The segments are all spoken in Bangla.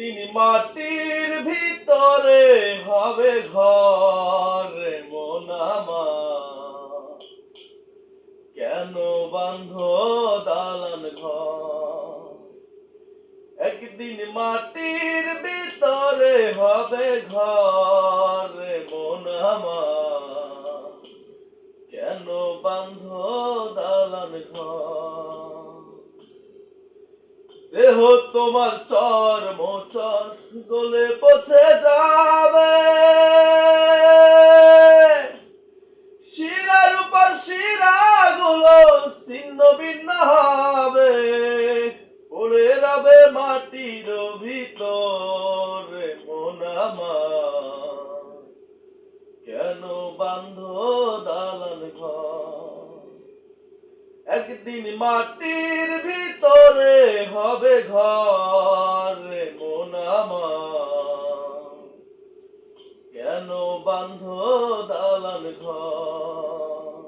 তিনি মাটির ভিতরে হবে ঘর মন আমার, কেন বাঁধ দালান ঘর। একদিন মাটির ভিতরে হবে ঘর মন আমার, কেন বাঁধ দালান ঘর। দেহ তোমার চর মোচর গলে পচে যাবে, শিরার উপর শিরা গুলো ছিন্ন ভিন্ন হবে, পড়ে রবে মাটির ভিতরে মন আমার, কেন বাঁধ দালান ঘর। একদিন মাটির ভিতরে হবে ঘর মন আমার, কেন বাঁধ দালান ঘর।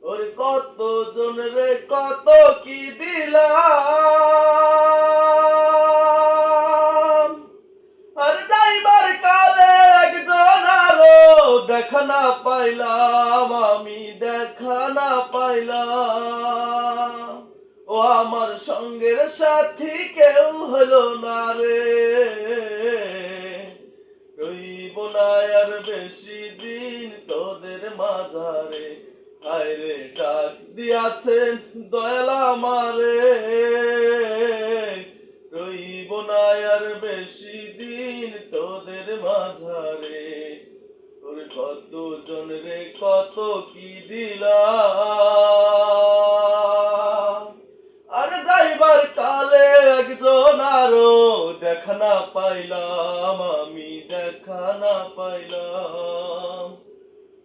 ওরে কত জন রে কত কি দিলাম, আর যাইবার কালে একজন আরো দেখা না পাইলাম, আমি দেখা না পাইলাম। ও আমার সঙ্গের সাথী কেউ হলো না রে, রইব না আর বেশি দিন তোদের মাঝারে। হায়রে ডাক দিয়াছেন দয়াল আমারে, রইব না আর বেশি দিন তোদের মাঝারে। তোর কত জন রে কত কি দিলাম, আর যাইবার কালে একজন আরো দেখা না পাইলাম, আমি দেখা না পাইলাম।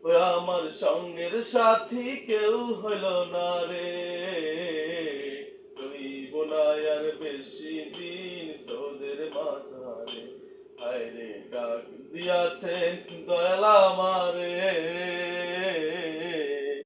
ওই আমার সঙ্গের সাথী কেউ হইল না রে, রইব না আর বেশি দিন তোদের মাঝারে। হায়রে ডাক দিয়াছেন দয়াল আমারে।